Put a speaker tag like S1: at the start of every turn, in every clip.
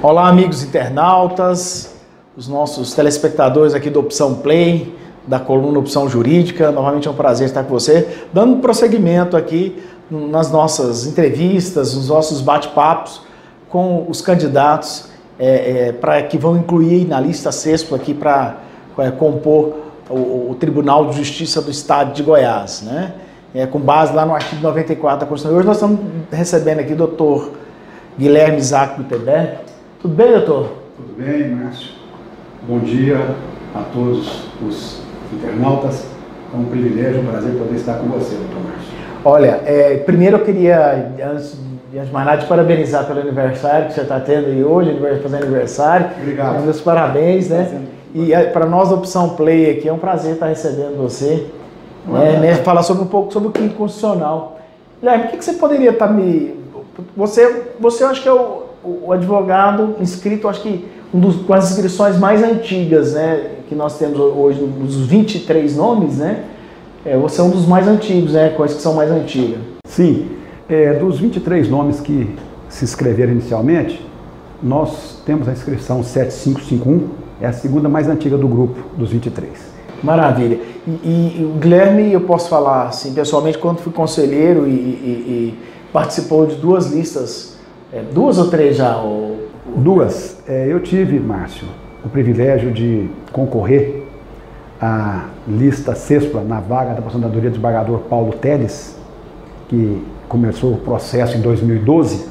S1: Olá, amigos internautas, os nossos telespectadores aqui do Opção Play, da coluna Opção Jurídica. Novamente é um prazer estar com você, dando prosseguimento aqui nas nossas entrevistas, nos nossos bate-papos com os candidatos que vão incluir na lista CESPLA aqui para compor o Tribunal de Justiça do Estado de Goiás, né? Com base lá no artigo 94 da Constituição. Hoje nós estamos recebendo aqui o doutor Guilherme Isaac Gutenberg. Tudo bem, doutor?
S2: Tudo bem, Márcio. Bom dia a todos os internautas. É um privilégio, um prazer poder estar com você, doutor Márcio.
S1: Olha, primeiro eu queria, antes de mais nada, te parabenizar pelo aniversário que você está tendo aí hoje, fazendo aniversário.
S2: Obrigado.
S1: Meus parabéns, né? E para nós da Opção Play aqui é um prazer estar recebendo você. Falar um pouco sobre o quinto constitucional. Guilherme, o que você poderia estar Você eu acho que é o advogado inscrito, acho que com as inscrições mais antigas, né, que nós temos hoje, dos 23 nomes, né? Você é um dos mais antigos, né, com as que são mais antigas.
S2: Sim, dos 23 nomes que se inscreveram inicialmente, nós temos a inscrição 7551, é a segunda mais antiga do grupo, dos 23.
S1: Maravilha. E o Guilherme, eu posso falar assim, pessoalmente, quando fui conselheiro e participou de duas listas, duas ou três já?
S2: Duas. Eu tive, Márcio, o privilégio de concorrer à lista CESPLA na vaga da aposentadoria do desembargador Paulo Teles, que começou o processo em 2012,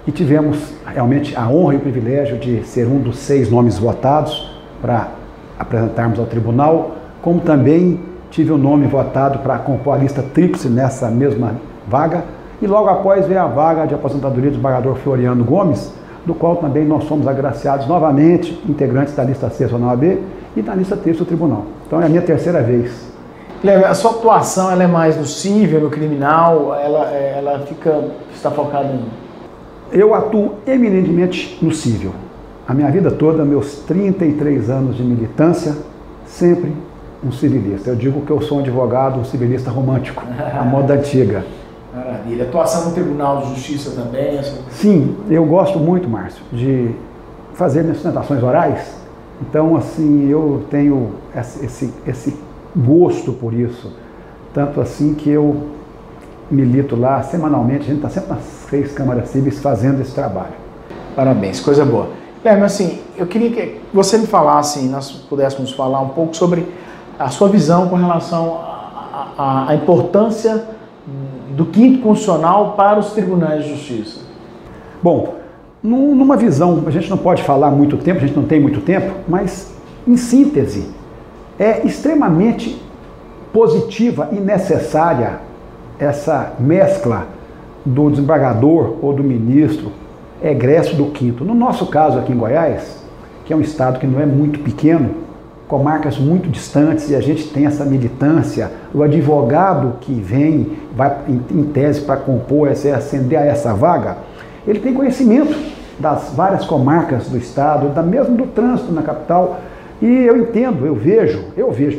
S2: e tivemos realmente a honra e o privilégio de ser um dos 6 nomes votados para apresentarmos ao tribunal, como também tive o nome votado para compor a lista tríplice nessa mesma vaga, e logo após veio a vaga de aposentadoria do desembargador Floriano Gomes, do qual também nós fomos agraciados novamente, integrantes da lista CESPLA na OAB e da lista tríplice do tribunal. Então é a minha terceira vez.
S1: Guilherme, a sua atuação ela é mais no civil, no criminal, ela está focada em...
S2: Eu atuo eminentemente no civil. A minha vida toda, meus 33 anos de militância, sempre um civilista. Eu digo que eu sou um advogado, um civilista romântico, a moda antiga.
S1: Maravilha. Atuação no Tribunal de Justiça também?
S2: Sim, eu gosto muito, Márcio, de fazer minhas sustentações orais. Então, assim, eu tenho esse gosto por isso. Tanto assim que eu milito lá semanalmente, a gente está sempre nas 6 câmaras cíveis fazendo esse trabalho. Parabéns, coisa boa.
S1: Guilherme, assim, eu queria que você me falasse, nós pudéssemos falar um pouco sobre a sua visão com relação à importância do quinto constitucional para os tribunais de justiça.
S2: Bom, numa visão, a gente não pode falar muito tempo, a gente não tem muito tempo, mas, em síntese, é extremamente positiva e necessária essa mescla do desembargador ou do ministro egresso do quinto. No nosso caso aqui em Goiás, que é um estado que não é muito pequeno, comarcas muito distantes, e a gente tem essa militância, o advogado que vai em tese para compor, ascender a essa vaga, ele tem conhecimento das várias comarcas do estado, mesmo do trânsito na capital, e eu entendo, eu vejo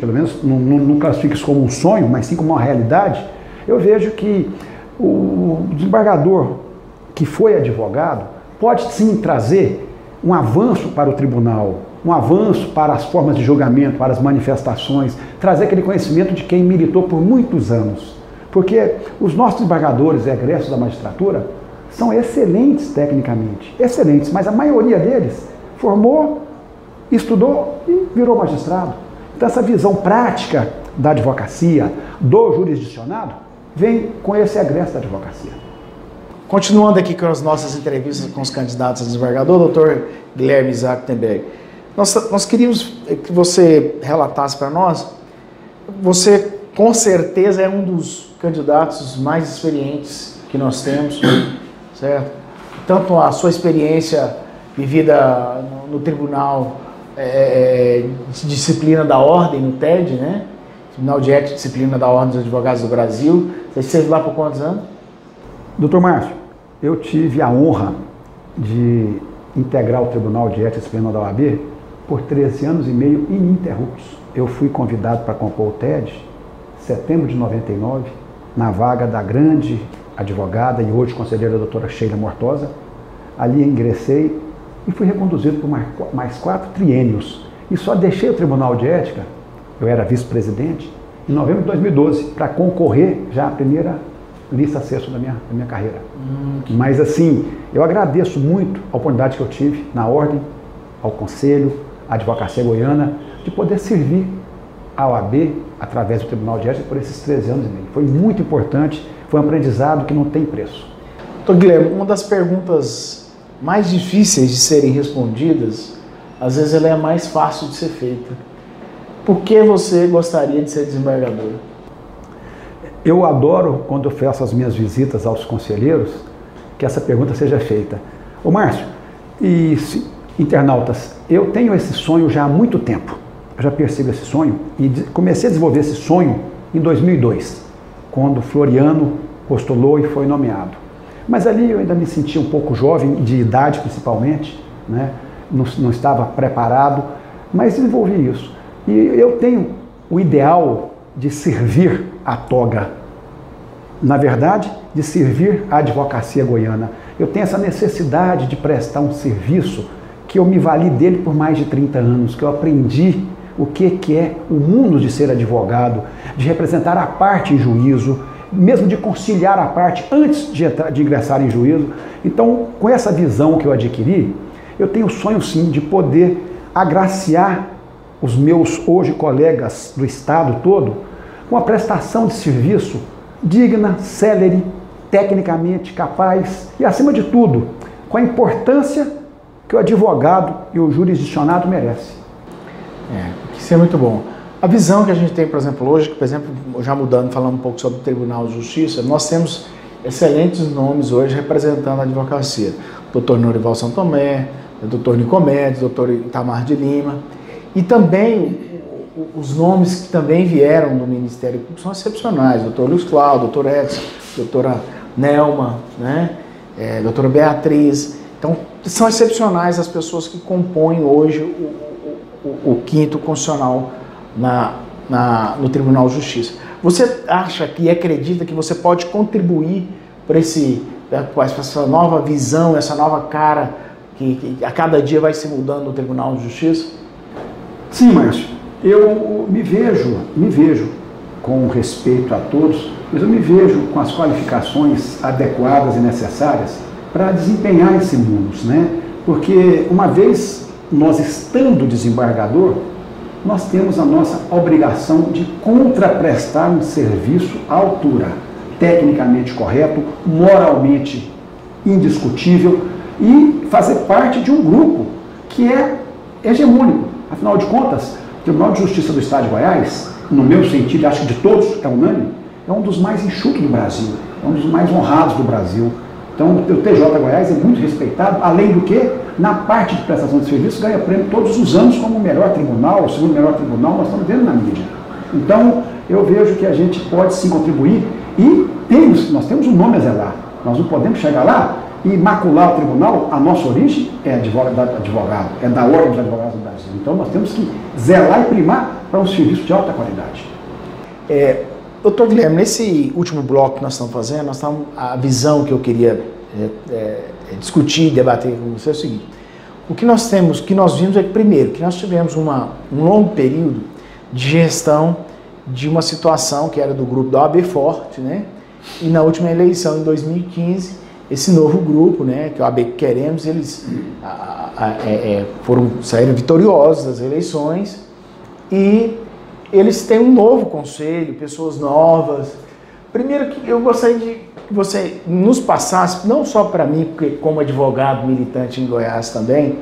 S2: pelo menos, não classifico isso como um sonho, mas sim como uma realidade, eu vejo que o desembargador que foi advogado pode sim trazer um avanço para o tribunal, um avanço para as formas de julgamento, para as manifestações, trazer aquele conhecimento de quem militou por muitos anos. Porque os nossos desembargadores egressos da magistratura são excelentes tecnicamente, excelentes, mas a maioria deles formou, estudou e virou magistrado. Então essa visão prática da advocacia, do jurisdicionado, vem com esse egresso da advocacia.
S1: Continuando aqui com as nossas entrevistas com os candidatos a desembargador, doutor Guilherme Isaac Gutenberg, nós queríamos que você relatasse para nós, você com certeza é um dos candidatos mais experientes que nós temos, certo? Tanto a sua experiência vivida no Tribunal de Disciplina da Ordem, no TED, né? Tribunal de Ética e Disciplina da Ordem dos Advogados do Brasil. Você esteve lá por quantos anos?
S2: Doutor Márcio, eu tive a honra de integrar o Tribunal de Ética e Disciplina da OAB por 13 anos e meio ininterruptos. Eu fui convidado para compor o TED em setembro de 99, na vaga da grande advogada e hoje conselheira doutora Sheila Mortosa. Ali ingressei e fui reconduzido por mais 4 triênios. E só deixei o Tribunal de Ética, eu era vice-presidente, em novembro de 2012, para concorrer já à primeira lista sexta da minha carreira. Mas assim, eu agradeço muito a oportunidade que eu tive na Ordem, ao Conselho, à Advocacia Goiana, de poder servir a OAB através do Tribunal de Ética por esses 13 anos e meio. Foi muito importante, foi um aprendizado que não tem preço.
S1: Doutor Guilherme, uma das perguntas mais difíceis de serem respondidas, às vezes ela é mais fácil de ser feita. Por que você gostaria de ser desembargador?
S2: Eu adoro, quando eu faço as minhas visitas aos conselheiros, que essa pergunta seja feita. Ô Márcio, internautas, eu tenho esse sonho já há muito tempo. Eu já percebo esse sonho e comecei a desenvolver esse sonho em 2002, quando Floriano postulou e foi nomeado. Mas ali eu ainda me sentia um pouco jovem, de idade principalmente, né? Não estava preparado, mas desenvolvi isso. E eu tenho o ideal de servir a toga, na verdade, de servir a advocacia goiana. Eu tenho essa necessidade de prestar um serviço que eu me vali dele por mais de 30 anos, que eu aprendi o que é o mundo de ser advogado, de representar a parte em juízo, mesmo de conciliar a parte antes de ingressar em juízo. Então, com essa visão que eu adquiri, eu tenho o sonho sim de poder agraciar os meus hoje colegas do estado todo com a prestação de serviço digna, célere, tecnicamente capaz e, acima de tudo, com a importância que o advogado e o jurisdicionado merecem.
S1: Isso é muito bom. A visão que a gente tem, por exemplo, hoje, por exemplo, já mudando, falando um pouco sobre o Tribunal de Justiça, nós temos excelentes nomes hoje representando a advocacia. Dr. Norival São Tomé, Dr. Nicomedes, Dr. Itamar de Lima, e também os nomes que também vieram do Ministério Público são excepcionais, Dr. Luiz Cláudio, Dr. Edson, doutora Nelma, né? Doutora Beatriz. Então, são excepcionais as pessoas que compõem hoje o quinto constitucional no Tribunal de Justiça. Você acha e acredita que você pode contribuir para essa nova visão, essa nova cara que a cada dia vai se mudando no Tribunal de Justiça?
S2: Sim, Márcio. Eu me vejo com respeito a todos, mas eu me vejo com as qualificações adequadas e necessárias para desempenhar esse mundo, né? Porque uma vez nós estando desembargador, nós temos a nossa obrigação de contraprestar um serviço à altura, tecnicamente correto, moralmente indiscutível e fazer parte de um grupo que é hegemônico. Afinal de contas, o Tribunal de Justiça do Estado de Goiás, no meu sentido, acho que de todos, é unânime, é um dos mais enxutos do Brasil, é um dos mais honrados do Brasil. Então, o TJ Goiás é muito respeitado, além do que, na parte de prestação de serviço, ganha prêmio todos os anos como o melhor tribunal, o segundo melhor tribunal, nós estamos vendo na mídia. Então, eu vejo que a gente pode sim contribuir e nós temos um nome a zelar. Nós não podemos chegar lá e macular o tribunal. A nossa origem é advogado, é da Ordem dos Advogados do Brasil. Então, nós temos que zelar e primar para um serviço de alta qualidade.
S1: Doutor Guilherme, nesse último bloco que nós estamos fazendo, a visão que eu queria discutir, debater com você é o seguinte: o que nós vimos é que, primeiro, que nós tivemos um longo período de gestão de uma situação que era do grupo da OAB Forte, né? E na última eleição, em 2015, esse novo grupo, né, que é o OAB Queremos, eles saíram vitoriosos das eleições e eles têm um novo conselho, pessoas novas. Primeiro, que eu gostaria de que você nos passasse, não só para mim, porque como advogado militante em Goiás também,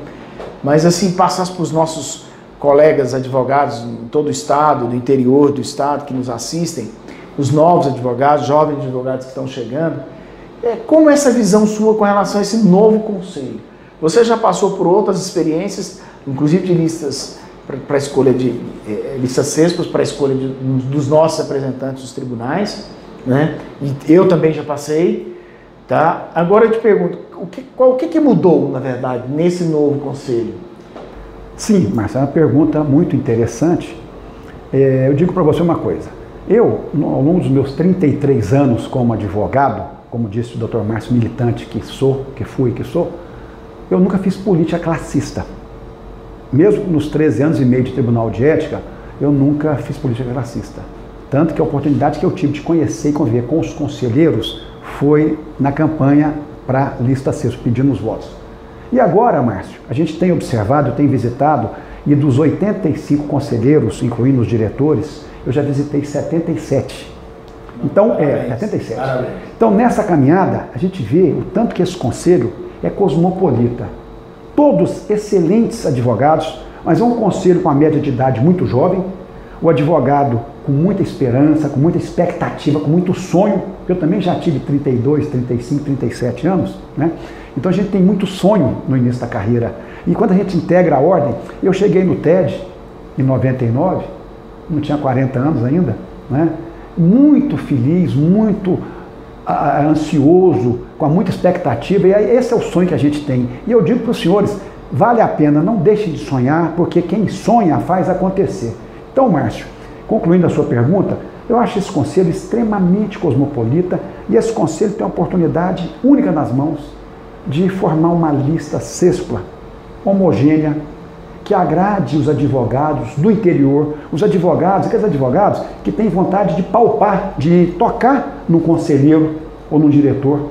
S1: mas assim, passasse para os nossos colegas advogados em todo o estado, do interior do estado, que nos assistem, os novos advogados, jovens advogados que estão chegando, como essa visão sua com relação a esse novo conselho? Você já passou por outras experiências, inclusive de listas para escolha de listas cespas para a escolha dos nossos representantes dos tribunais, né? E eu também já passei, tá? Agora eu te pergunto, o que mudou, na verdade, nesse novo conselho?
S2: Sim, Marcelo, é uma pergunta muito interessante. Eu digo para você uma coisa. Eu, ao longo dos meus 33 anos como advogado, como disse o Dr. Márcio, militante que sou, que fui e que sou, eu nunca fiz política classista. Mesmo nos 13 anos e meio de Tribunal de Ética, eu nunca fiz política classista. Tanto que a oportunidade que eu tive de conhecer e conviver com os conselheiros foi na campanha para a lista CESP, pedindo os votos. E agora, Márcio, a gente tem observado, eu tenho visitado, e dos 85 conselheiros, incluindo os diretores, eu já visitei 77. Então, 77. Então, nessa caminhada, a gente vê o tanto que esse conselho é cosmopolita. Todos excelentes advogados, mas é um conselho com a média de idade muito jovem, o advogado com muita esperança, com muita expectativa, com muito sonho. Eu também já tive 32, 35, 37 anos, né? Então a gente tem muito sonho no início da carreira. E quando a gente integra a ordem, eu cheguei no TED em 99, não tinha 40 anos ainda, né? Muito feliz, muito ansioso, com muita expectativa, e esse é o sonho que a gente tem. E eu digo para os senhores, vale a pena, não deixem de sonhar, porque quem sonha faz acontecer. Então, Márcio, concluindo a sua pergunta, eu acho esse conselho extremamente cosmopolita, e esse conselho tem uma oportunidade única nas mãos de formar uma lista CESPLA, homogênea, que agrade os advogados do interior, os advogados, aqueles advogados que têm vontade de palpar, de tocar no conselheiro ou no diretor.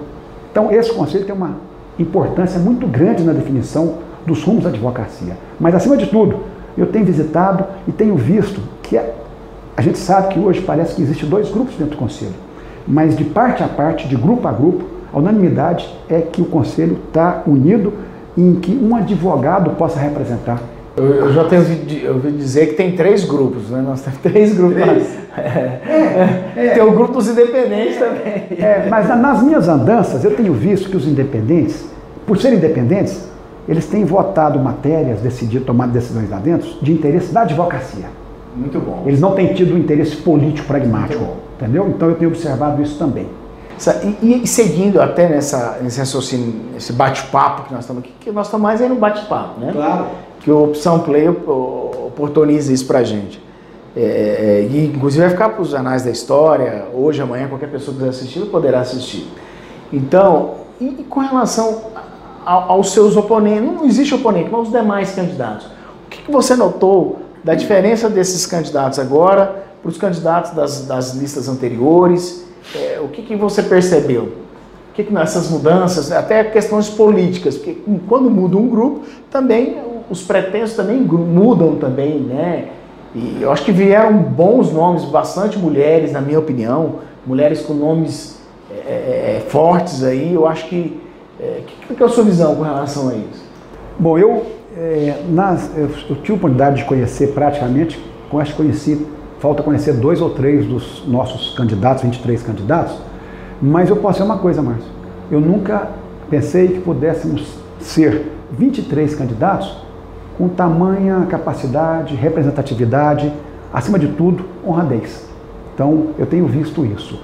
S2: Então, esse conselho tem uma importância muito grande na definição dos rumos da advocacia. Mas, acima de tudo, eu tenho visitado e tenho visto que a gente sabe que hoje parece que existe dois grupos dentro do conselho, mas de parte a parte, de grupo a grupo, a unanimidade é que o conselho está unido em que um advogado possa representar.
S1: Eu já tenho ouvido dizer que tem 3 grupos, né? Nós temos 3 grupos. Tem o grupo dos independentes também.
S2: Mas nas minhas andanças eu tenho visto que os independentes, por serem independentes, eles têm votado matérias, tomado decisões lá dentro, de interesse da advocacia.
S1: Muito bom.
S2: Eles não têm tido um interesse político pragmático, entendeu? Então eu tenho observado isso também.
S1: E seguindo até nesse raciocínio, esse bate-papo que nós estamos aqui, que nós estamos mais aí no bate-papo, né?
S2: Claro.
S1: Que o Opção Play oportuniza isso pra gente. E inclusive vai ficar para os anais da história, hoje, amanhã, qualquer pessoa que quiser assistir, poderá assistir. Então, e com relação aos seus oponentes, não existe oponente, mas os demais candidatos. O que você notou da diferença desses candidatos agora para os candidatos das listas anteriores? O que você percebeu? O que nessas mudanças, até questões políticas, porque quando muda um grupo, também os pretensos também mudam também, né? E eu acho que vieram bons nomes, bastante mulheres, na minha opinião, mulheres com nomes fortes aí. Eu acho que é a sua visão com relação a isso?
S2: Bom, eu tive a oportunidade de conhecer praticamente, falta conhecer 2 ou 3 dos nossos candidatos, 23 candidatos, mas eu posso dizer uma coisa, Márcio, eu nunca pensei que pudéssemos ser 23 candidatos com tamanha capacidade, representatividade, acima de tudo, honradez. Então, eu tenho visto isso.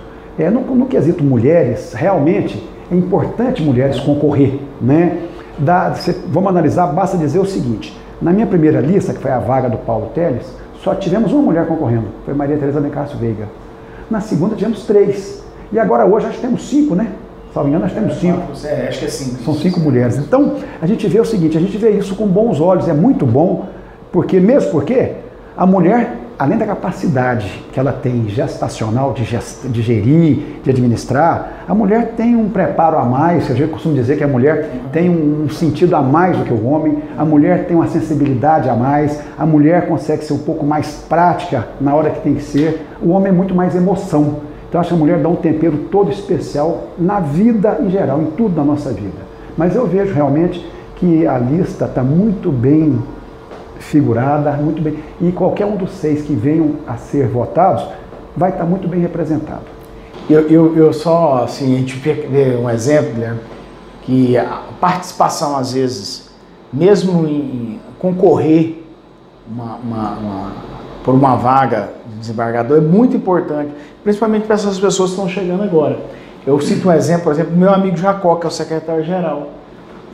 S2: No quesito mulheres, realmente é importante mulheres concorrer, né? Vamos analisar, basta dizer o seguinte, na minha primeira lista, que foi a vaga do Paulo Teles, só tivemos uma mulher concorrendo, foi Maria Tereza Bencácio Veiga. Na segunda tivemos 3, e agora hoje acho que temos 5, né? Salvo engano, nós temos 5.
S1: Acho que é 5.
S2: São 5 mulheres. Então, a gente vê o seguinte, a gente vê isso com bons olhos, é muito bom, porque a mulher, além da capacidade que ela tem gestacional de gerir, de administrar, a mulher tem um preparo a mais, eu costumo dizer que a mulher tem um sentido a mais do que o homem, a mulher tem uma sensibilidade a mais, a mulher consegue ser um pouco mais prática na hora que tem que ser, o homem é muito mais emoção. Então, acho que a mulher dá um tempero todo especial na vida em geral, em tudo da nossa vida. Mas eu vejo realmente que a lista está muito bem figurada, muito bem, e qualquer um dos 6 que venham a ser votados vai estar muito bem representado.
S1: Eu só, assim, a gente vê um exemplo, Guilherme, que a participação, às vezes, mesmo em concorrer por uma vaga de desembargador, é muito importante, principalmente para essas pessoas que estão chegando agora. Eu cito um exemplo, por exemplo, meu amigo Jacó, que é o secretário-geral,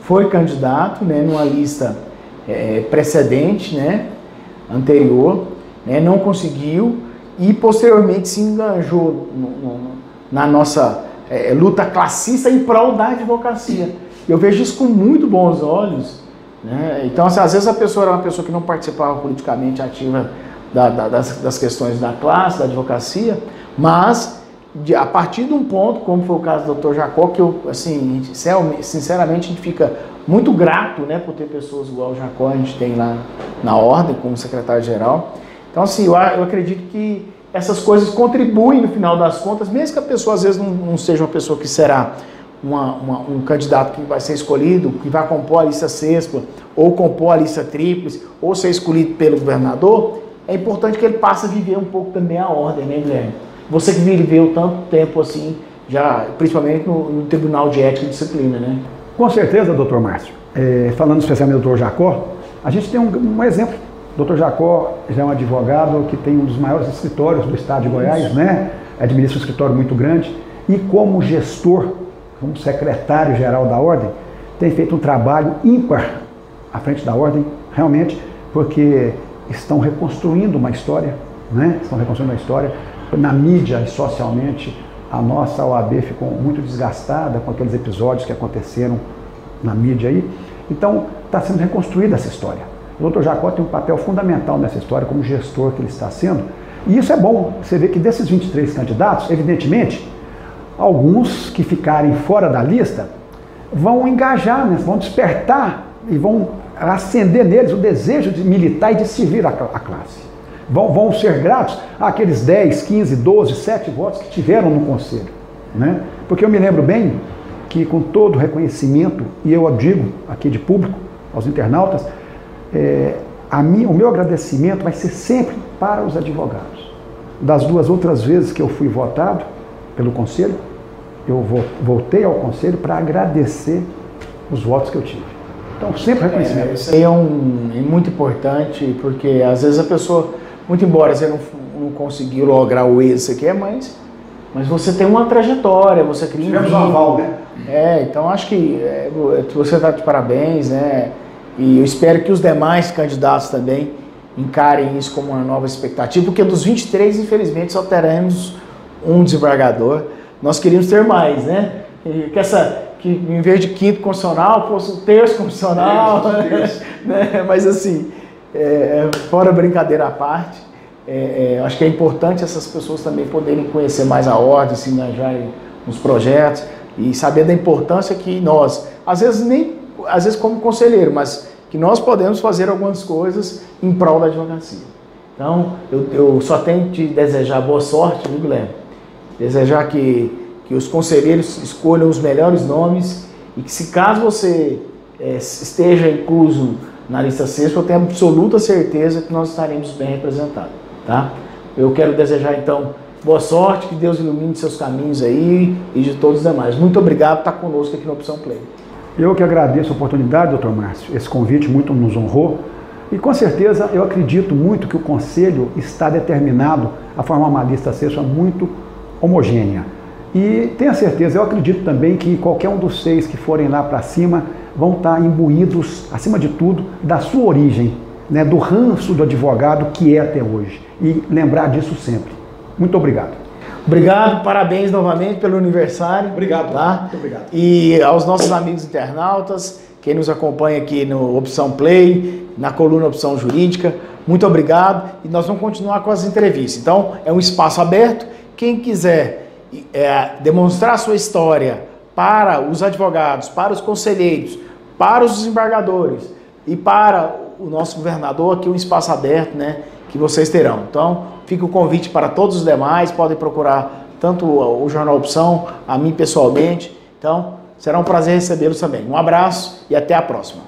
S1: foi candidato, né, numa lista precedente, né, anterior, né, não conseguiu e posteriormente se enganjou na nossa luta classista em prol da advocacia. Eu vejo isso com muito bons olhos, né? Então, assim, às vezes a pessoa era uma pessoa que não participava politicamente ativa das questões da classe, da advocacia, mas a partir de um ponto, como foi o caso do Dr. Jacó, que eu, assim, sinceramente, a gente fica muito grato, né, por ter pessoas igual o Jacó, a gente tem lá na ordem, como secretário-geral. Então, assim, eu acredito que essas coisas contribuem no final das contas, mesmo que a pessoa às vezes não seja uma pessoa que será um candidato que vai ser escolhido, que vai compor a lista sexta, ou compor a lista tríplice, ou ser escolhido pelo governador, é importante que ele passe a viver um pouco também a ordem, né, Guilherme? Você que viveu tanto tempo assim, já, principalmente no Tribunal de Ética e Disciplina, né?
S2: Com certeza, doutor Márcio. Falando especialmente do doutor Jacó, a gente tem um exemplo. O doutor Jacó já é um advogado que tem um dos maiores escritórios do estado de Goiás, né? Administra um escritório muito grande e como gestor, como secretário-geral da Ordem, tem feito um trabalho ímpar à frente da Ordem, realmente, porque estão reconstruindo uma história, né? Estão reconstruindo uma história. Na mídia e socialmente, a nossa OAB ficou muito desgastada com aqueles episódios que aconteceram na mídia aí. Então, está sendo reconstruída essa história. O doutor Jacó tem um papel fundamental nessa história como gestor que ele está sendo. E isso é bom. Você vê que desses 23 candidatos, evidentemente, alguns que ficarem fora da lista vão engajar, né? Vão despertar e vão acender neles o desejo de militar e de servir a classe. Vão ser gratos àqueles 10, 15, 12, 7 votos que tiveram no Conselho, né? Porque eu me lembro bem que com todo o reconhecimento, e eu digo aqui de público, aos internautas, o meu agradecimento vai ser sempre para os advogados. Das 2 outras vezes que eu fui votado pelo Conselho, eu voltei ao Conselho para agradecer os votos que eu tive. Então, sempre reconhecimento.
S1: Isso aí é muito importante, porque às vezes a pessoa, muito embora você não conseguiu lograr o êxito que você quer, mas você tem uma trajetória, você cria
S2: Tivemos um aval, né?
S1: Então acho que você está de parabéns, né? E eu espero que os demais candidatos também encarem isso como uma nova expectativa, porque dos 23, infelizmente, só teremos um desembargador. Nós queríamos ter mais, né? Que em vez de quinto constitucional, fosse o terço constitucional, né? Mas assim, fora brincadeira à parte, acho que é importante essas pessoas também poderem conhecer mais a ordem, se engajarem nos projetos e saber da importância que nós, às vezes como conselheiro, mas que nós podemos fazer algumas coisas em prol da advocacia. Então, eu só tenho que te desejar boa sorte, viu, Guilherme? Desejar que os conselheiros escolham os melhores nomes e que, se caso você esteja incluso na lista sexta, eu tenho absoluta certeza que nós estaremos bem representados, tá? Eu quero desejar, então, boa sorte, que Deus ilumine seus caminhos aí e de todos os demais. Muito obrigado por estar conosco aqui no Opção Play.
S2: Eu que agradeço a oportunidade, doutor Márcio. Esse convite muito nos honrou. E com certeza eu acredito muito que o Conselho está determinado a formar uma lista sexta muito homogênea. E tenha certeza, eu acredito também que qualquer um dos 6 que forem lá para cima vão estar imbuídos, acima de tudo, da sua origem, né, do ranço do advogado que é até hoje. E lembrar disso sempre. Muito obrigado.
S1: Obrigado, parabéns novamente pelo aniversário.
S2: Obrigado,
S1: tá?
S2: Muito obrigado.
S1: E aos nossos amigos internautas, quem nos acompanha aqui no Opção Play, na coluna Opção Jurídica, muito obrigado. E nós vamos continuar com as entrevistas. Então, é um espaço aberto. Quem quiser demonstrar sua história para os advogados, para os conselheiros, para os desembargadores e para o nosso governador, aqui é um espaço aberto, né, que vocês terão. Então, fica o convite para todos os demais, podem procurar tanto o Jornal Opção, a mim pessoalmente. Então, será um prazer recebê-los também. Um abraço e até a próxima.